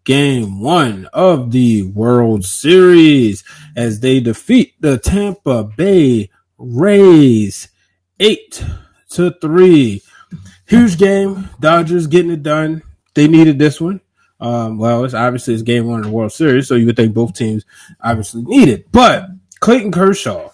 game one of the World Series as they defeat the Tampa Bay Rays 8-3. Huge game. Dodgers getting it done. They needed this one. It's game one of the World Series, so you would think both teams obviously need it. But Clayton Kershaw,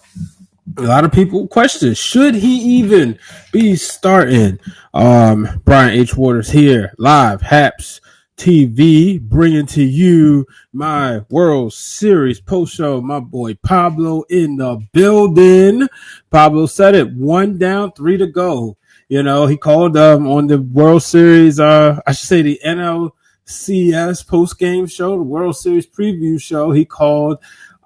a lot of people question, should he even be starting? Brian H. Waters here, live, Haps TV, bringing to you my World Series post show. My boy Pablo in the building. Pablo said it, 1 down, 3 to go. You know, he called on the World Series, the NLCS post-game show, the World Series preview show. He called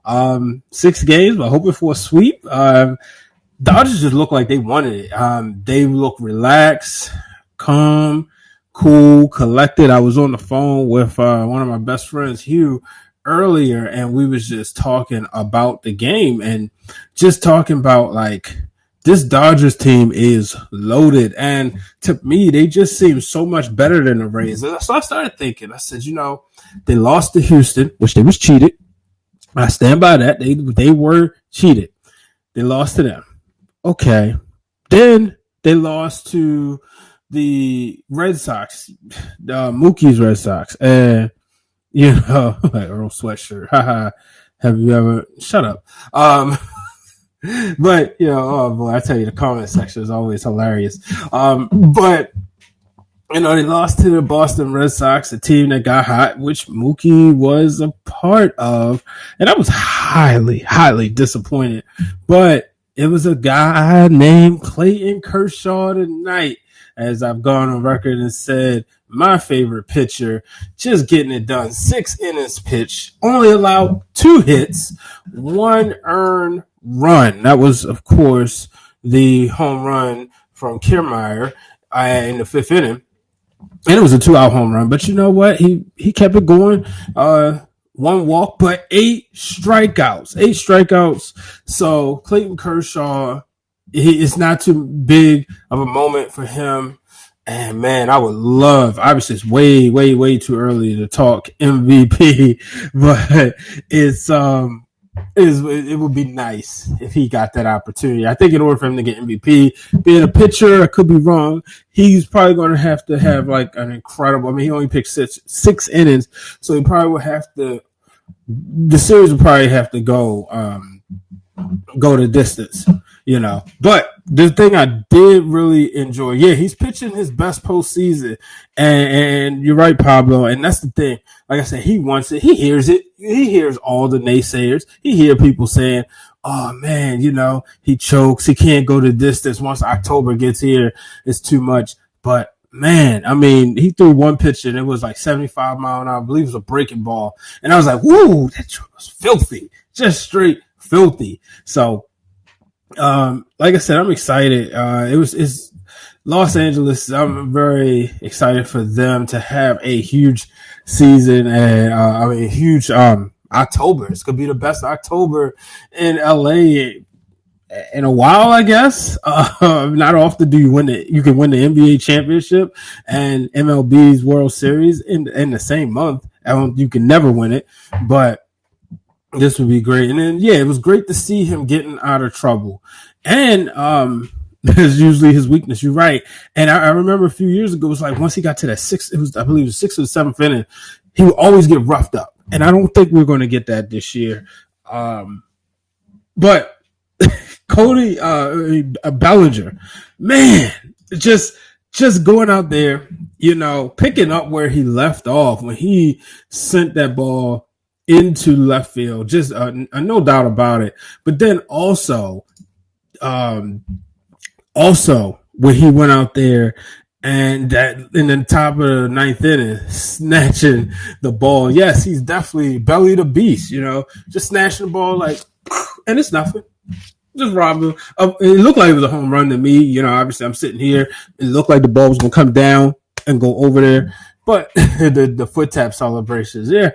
6 games, but hoping for a sweep. Dodgers just look like they wanted it. They look relaxed, calm, cool, collected. I was on the phone with one of my best friends, Hugh, earlier, and we was just talking about the game and just talking about like this Dodgers team is loaded. And to me, they just seem so much better than the Rays. So I started thinking, I said, they lost to Houston, which they was cheated. I stand by that. They were cheated. They lost to them. Okay. Then they lost to the Red Sox, Mookie's Red Sox. And, like Earl Sweatshirt. Have you ever? Shut up. But, oh boy, I tell you, the comment section is always hilarious. But, they lost to the Boston Red Sox, a team that got hot, which Mookie was a part of. And I was highly, highly disappointed. But it was a guy named Clayton Kershaw tonight, as I've gone on record and said, my favorite pitcher, just getting it done. 6 innings pitched, only allowed 2 hits, 1 earned run. That was, of course, the home run from Kiermaier in the 5th inning. And it was a 2-out home run. But you know what? He kept it going. 1 walk, but 8 strikeouts. 8 strikeouts. So Clayton Kershaw, it's not too big of a moment for him. And man, I would love, obviously it's way, way, way too early to talk MVP, but it would be nice if he got that opportunity. I think in order for him to get MVP, being a pitcher, I could be wrong, he's probably going to have like an incredible, he only picked six innings, so he probably would have to, the series would probably have to go the distance, But the thing I did really enjoy, he's pitching his best postseason, and you're right, Pablo, and that's the thing. Like I said, he wants it. He hears it. He hears all the naysayers. He hears people saying, oh, man, he chokes. He can't go the distance. Once October gets here, it's too much. But, man, he threw 1 pitch, and it was like 75 mile an hour. I believe it was a breaking ball. And I was like, whoa, that was filthy. Just straight filthy. So, like I said, I'm excited. It's Los Angeles. I'm very excited for them to have a huge season and huge October. It's gonna be the best October in LA in a while, I guess. Not often do you can win the NBA championship and MLB's World Series in the same month. You can never win it, but this would be great. And then, it was great to see him getting out of trouble. And that's usually his weakness. You're right. And I remember a few years ago, it was like once he got to that 6th, I believe it was 6th or 7th inning, he would always get roughed up. And I don't think we're going to get that this year. But Cody Bellinger, man, just going out there, picking up where he left off when he sent that ball into left field, just no doubt about it. But then also when he went out there and that in the top of the 9th inning, snatching the ball. Yes, he's definitely Belly the Beast, just snatching the ball and it's nothing. Just robbed him. It looked like it was a home run to me. Obviously I'm sitting here. It looked like the ball was going to come down and go over there. But the foot tap celebrations, so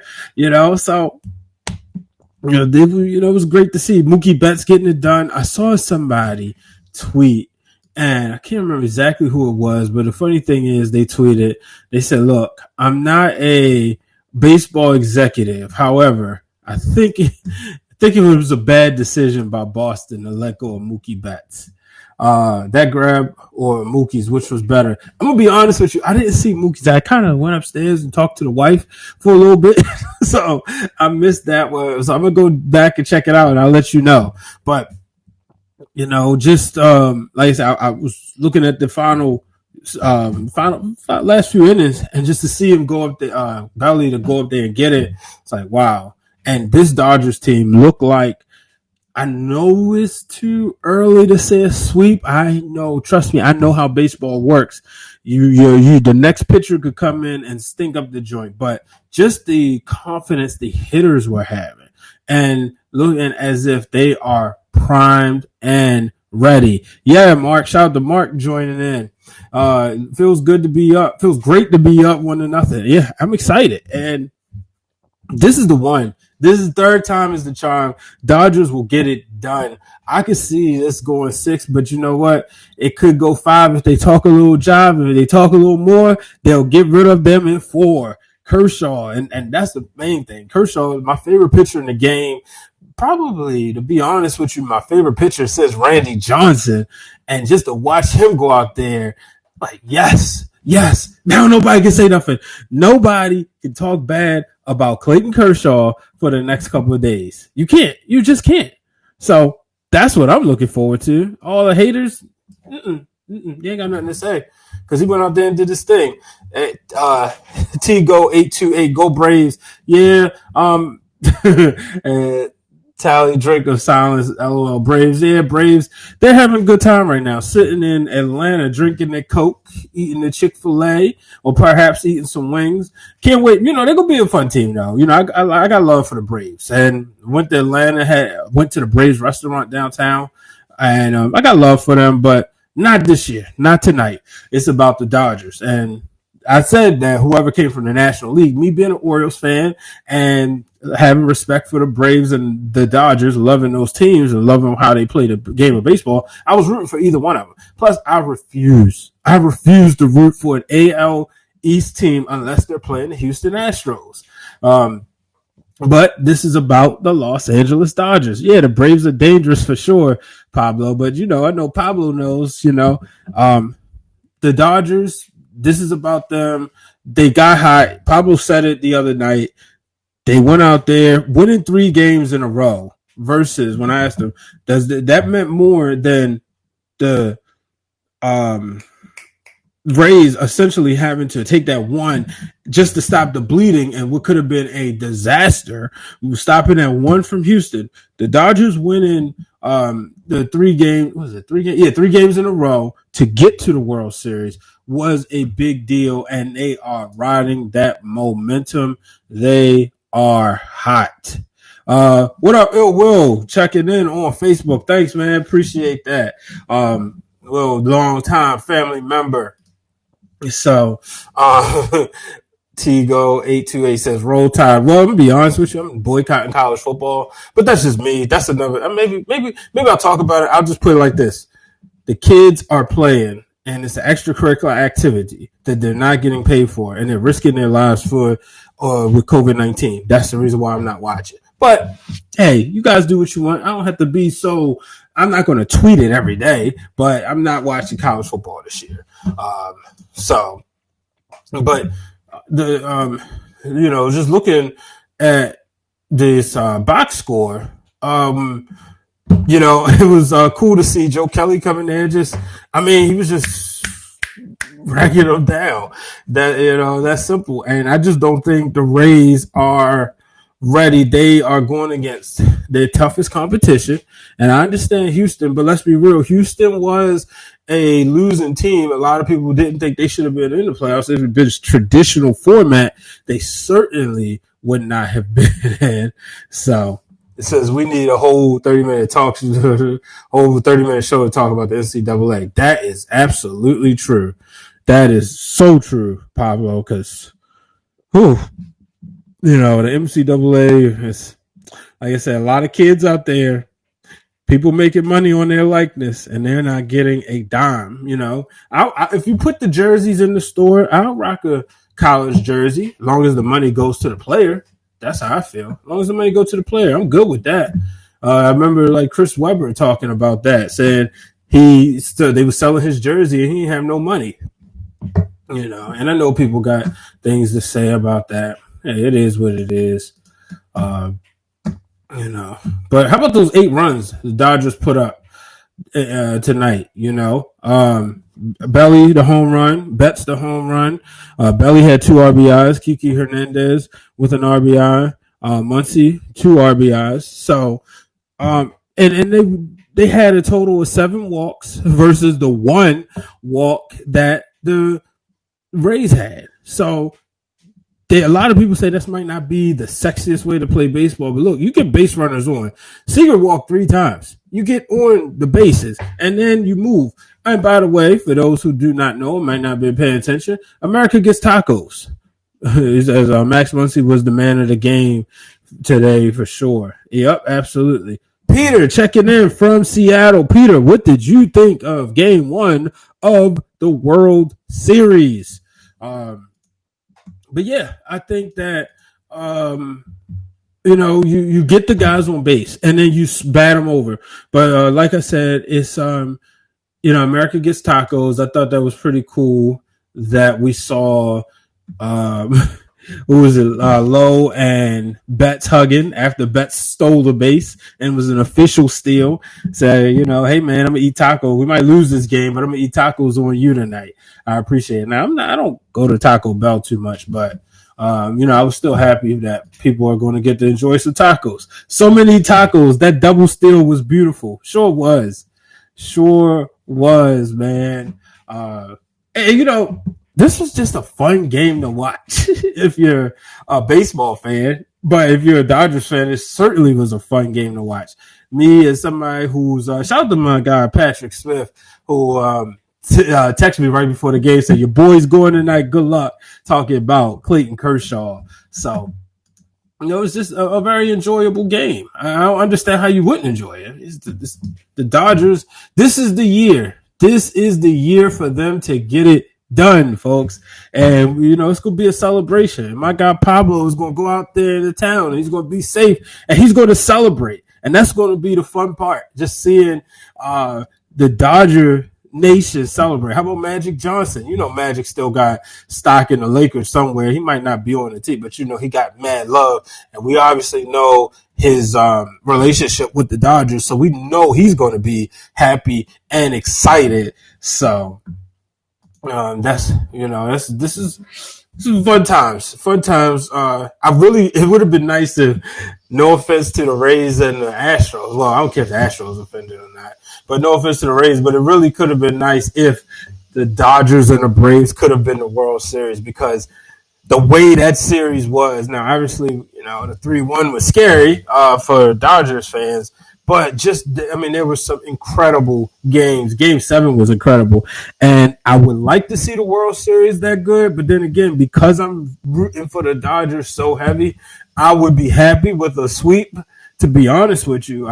it was great to see Mookie Betts getting it done. I saw somebody tweet, and I can't remember exactly who it was, but the funny thing is they tweeted, they said, "Look, I'm not a baseball executive. However, I think it was a bad decision by Boston to let go of Mookie Betts. That grab or Mookie's, which was better? I'm gonna be honest with you. I didn't see Mookie's. I kind of went upstairs and talked to the wife for a little bit, so I missed that one. So I'm gonna go back and check it out, and I'll let you know. But just like I said, I was looking at the final last few innings, and just to see him go up the Belly to go up there and get it, it's like wow. And this Dodgers team looked like, I know it's too early to say a sweep. I know, trust me, I know how baseball works. The next pitcher could come in and stink up the joint, but just the confidence the hitters were having and looking as if they are primed and ready. Yeah, Mark, shout out to Mark joining in. Feels good to be up. Feels great to be up 1-0. Yeah, I'm excited. And this is the one. This is third time is the charm. Dodgers will get it done. I could see this going 6, but you know what? It could go 5 if they talk a little jive. If they talk a little more, they'll get rid of them in 4. Kershaw, and that's the main thing. Kershaw is my favorite pitcher in the game. Probably, to be honest with you, my favorite pitcher says Randy Johnson. And just to watch him go out there, like, yes. Now nobody can say nothing. Nobody can talk bad about Clayton Kershaw for the next couple of days. You can't. You just can't. So that's what I'm looking forward to. All the haters, you ain't got nothing to say because he went out there and did his thing. T-Go 828, go Braves. Yeah. Tally drink of silence, LOL. Braves, yeah, Braves. They're having a good time right now, sitting in Atlanta, drinking their Coke, eating the Chick-fil-A, or perhaps eating some wings. Can't wait. They're gonna be a fun team, though. I got love for the Braves, and went to Atlanta, went to the Braves restaurant downtown, and I got love for them, but not this year, not tonight. It's about the Dodgers, and I said that whoever came from the National League, me being an Orioles fan and having respect for the Braves and the Dodgers, loving those teams and loving how they play the game of baseball, I was rooting for either one of them. Plus, I refuse to root for an AL East team unless they're playing the Houston Astros. But this is about the Los Angeles Dodgers. Yeah, the Braves are dangerous for sure, Pablo. But, I know Pablo knows, the Dodgers, this is about them. They got hot. Pablo said it the other night. They went out there winning 3 games in a row versus when I asked them, that meant more than the Rays essentially having to take that one just to stop the bleeding and what could have been a disaster, stopping that one from Houston. The Dodgers winning the 3 games, was it 3 games? Yeah, 3 games in a row to get to the World Series was a big deal, and they are riding that momentum. They are hot. What up, Ill Will? Checking in on Facebook. Thanks, man. Appreciate that. Will, long time family member. So, T-Go 828 says roll tide. Well, I'm gonna be honest with you, I'm boycotting college football, but that's just me. That's another. Maybe I'll talk about it. I'll just put it like this: the kids are playing, and it's an extracurricular activity that they're not getting paid for, and they're risking their lives for with COVID-19. That's the reason why I'm not watching. But hey, you guys do what you want. I don't have to be so. I'm not going to tweet it every day, but I'm not watching college football this year. But the just looking at this box score, it was cool to see Joe Kelly coming there. He was just racking them down. That's simple. And I just don't think the Rays are ready. They are going against their toughest competition. And I understand Houston, but let's be real. Houston was a losing team. A lot of people didn't think they should have been in the playoffs. If it had been traditional format, they certainly would not have been in. So it says we need a whole 30-minute talk, whole 30-minute show to talk about the NCAA. That is absolutely true. That is so true, Pablo, because, the NCAA is, like I said, a lot of kids out there, people making money on their likeness, and they're not getting a dime. If you put the jerseys in the store, I'll rock a college jersey, as long as the money goes to the player. That's how I feel. As long as the money goes to the player, I'm good with that. I remember like Chris Webber talking about that, saying they were selling his jersey and he didn't have no money. And I know people got things to say about that. Hey, it is what it is. But how about those 8 runs the Dodgers put up tonight? Belly the home run, Betts the home run. Belly had 2 RBIs. Kiki Hernandez with an RBI. Muncy 2 RBIs. So, and they had a total of 7 walks versus the 1 walk that the Rays had. So a lot of people say this might not be the sexiest way to play baseball, but look, you get base runners on. Seager walked 3 times. You get on the bases, and then you move. And by the way, for those who do not know, might not be paying attention, America gets tacos. As Max Muncy was the man of the game today for sure. Yep, absolutely. Peter checking in from Seattle. Peter, what did you think of Game 1 of the World Series? But yeah, I think that you get the guys on base and then you bat them over. But like I said, it's America gets tacos. I thought that was pretty cool that we saw Lowe and Betts hugging after Betts stole the base and was an official steal. Say, hey man, I'm gonna eat tacos. We might lose this game, but I'm gonna eat tacos on you tonight. I appreciate it. Now I don't go to Taco Bell too much, but I was still happy that people are going to get to enjoy some tacos. So many tacos. That double steal was beautiful. Sure was, man. And this was just a fun game to watch if you're a baseball fan. But if you're a Dodgers fan, it certainly was a fun game to watch. Me as somebody who's shout out to my guy Patrick Smith, who texted me right before the game, said your boy's going tonight. Good luck, talking about Clayton Kershaw. So it's just a very enjoyable game. I don't understand how you wouldn't enjoy it. It's the Dodgers. This is the year. This is the year for them to get it done, folks. And, it's going to be a celebration. My guy Pablo is going to go out there in the town and he's going to be safe and he's going to celebrate. And that's going to be the fun part, just seeing the Dodger nation celebrate. How about Magic Johnson? Magic still got stock in the Lakers somewhere. He might not be on the team, but he got mad love. And we obviously know his relationship with the Dodgers. So we know he's going to be happy and excited. So this is fun times. It would have been nice if, no offense to the Rays and the Astros. Well, I don't care if the Astros offended or not, but no offense to the Rays, but it really could have been nice if the Dodgers and the Braves could have been the World Series, because the way that series was, now obviously, the 3-1 was scary for Dodgers fans, but there were some incredible games. Game 7 was incredible. And I would like to see the World Series that good, but then again, because I'm rooting for the Dodgers so heavy, I would be happy with a sweep, to be honest with you.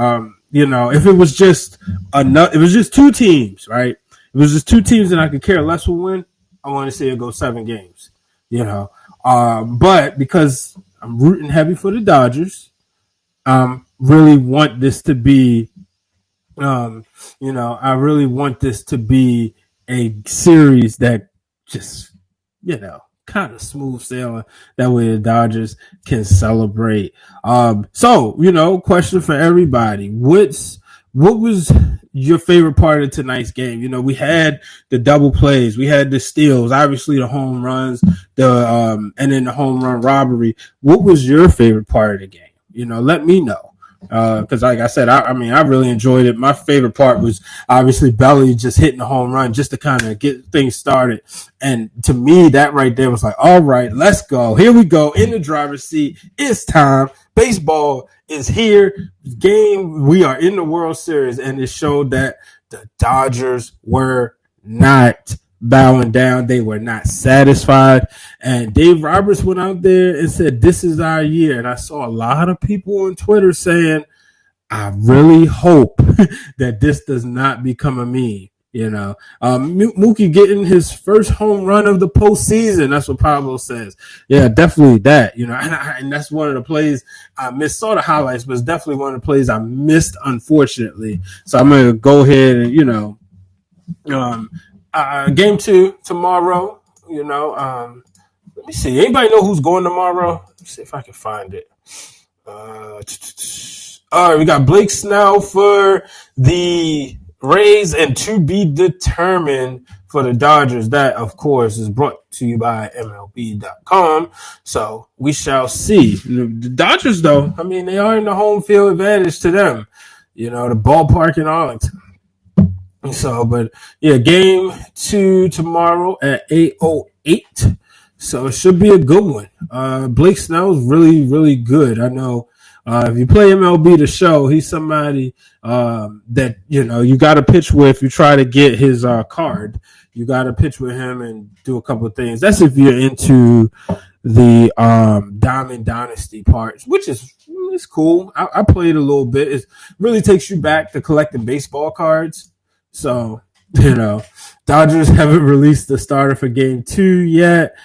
If it was just it was just 2 teams, right? If it was just 2 teams and I could care less who win, I want to see it go 7 games, But because I'm rooting heavy for the Dodgers, really want this to be, I really want this to be a series that just, kind of smooth sailing. That way the Dodgers can celebrate. Question for everybody. What was your favorite part of tonight's game? We had the double plays, we had the steals, obviously the home runs, and then the home run robbery. What was your favorite part of the game? Let me know. Because like I said, I really enjoyed it. My favorite part was obviously Belly just hitting the home run just to kind of get things started. And to me, that right there was like, all right, let's go. Here we go in the driver's seat. It's time. Baseball is here. We are in the World Series. And it showed that the Dodgers were not bowing down. They were not satisfied. And Dave Roberts went out there and said, this is our year. And I saw a lot of people on Twitter saying, I really hope that this does not become a meme. Mookie getting his first home run of the postseason. That's what Pablo says. Yeah, definitely that. And that's one of the plays I missed. Saw the highlights, but it's definitely one of the plays I missed, unfortunately. So I'm gonna go ahead and game 2 tomorrow. Let me see. Anybody know who's going tomorrow? Let's see if I can find it. All right, we got Blake Snell for the Rays and to be determined for the Dodgers. That, of course, is brought to you by MLB.com. So we shall see. The Dodgers, though, they are in the home field advantage to them. The ballpark in Arlington. So, but yeah, game 2 tomorrow at 8:08. So it should be a good one. Blake Snell is really, really good. I know if you play MLB The Show, he's somebody that, you got to pitch with. You try to get his card. You got to pitch with him and do a couple of things. That's if you're into the Diamond Dynasty parts, which is it's cool. I played a little bit. It really takes you back to collecting baseball cards. So, Dodgers haven't released the starter for game 2 yet.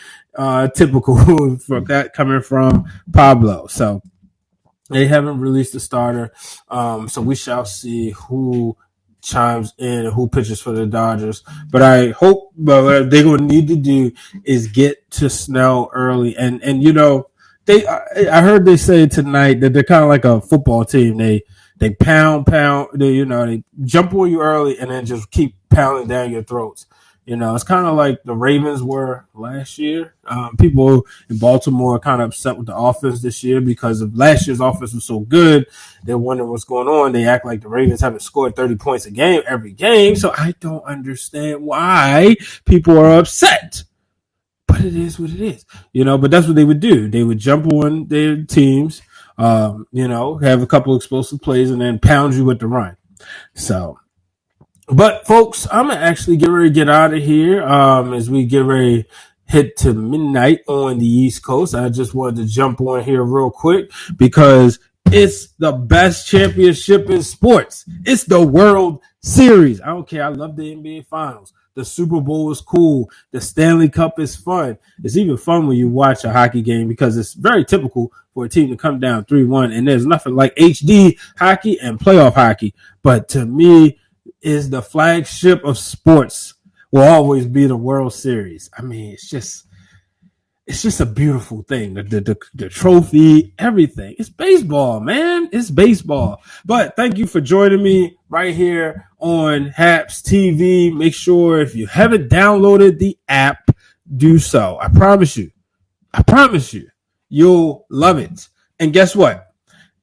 Typical for that coming from Pablo. So they haven't released the starter. So we shall see who chimes in and who pitches for the Dodgers. But I hope what they're going to need to do is get to Snell early. And I heard they say tonight that they're kind of like a football team. They pound, they jump on you early and then just keep pounding down your throats. It's kind of like the Ravens were last year. People in Baltimore are kind of upset with the offense this year because of last year's offense was so good. They're wondering what's going on. They act like the Ravens haven't scored 30 points a game every game. So I don't understand why people are upset. But it is what it is. But that's what they would do. They would jump on their teams, have a couple explosive plays and then pound you with the run. So, but folks, I'm going to actually get ready to get out of here as we get ready to hit to midnight on the East Coast. I just wanted to jump on here real quick because it's the best championship in sports. It's the World Series. I don't care. I love the NBA Finals. The Super Bowl is cool. The Stanley Cup is fun. It's even fun when you watch a hockey game because it's very typical for a team to come down 3-1, and there's nothing like HD hockey and playoff hockey. But to me, is the flagship of sports will always be the World Series. It's just a beautiful thing. The trophy, everything. It's baseball, man. It's baseball. But thank you for joining me right here on Haps TV. Make sure if you haven't downloaded the app, do so. I promise you, you'll love it. And guess what?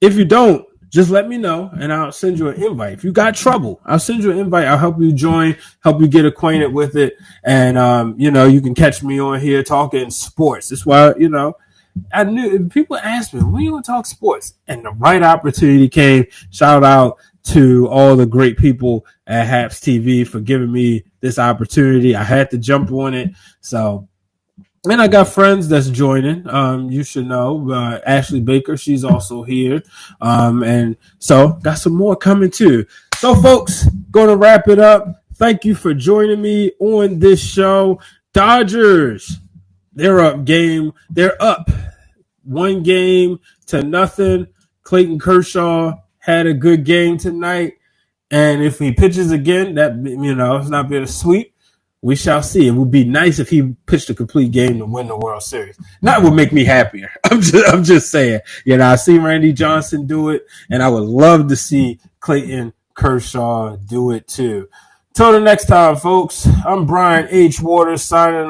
If you don't, just let me know and I'll send you an invite. If you got trouble, I'll send you an invite. I'll help you join, help you get acquainted with it. And, you can catch me on here talking sports. That's why, I knew people asked me, when are you going to talk sports? And the right opportunity came. Shout out to all the great people at Haps TV for giving me this opportunity. I had to jump on it. So, and I got friends that's joining. You should know Ashley Baker. She's also here. And so got some more coming too. So folks, going to wrap it up. Thank you for joining me on this show. Dodgers, they're up 1-0. Clayton Kershaw had a good game tonight. And if he pitches again, that, it's not been a sweep. We shall see. It would be nice if he pitched a complete game to win the World Series. That would make me happier. I'm just saying. I've seen Randy Johnson do it, and I would love to see Clayton Kershaw do it too. Till the next time, folks, I'm Brian H. Waters signing off.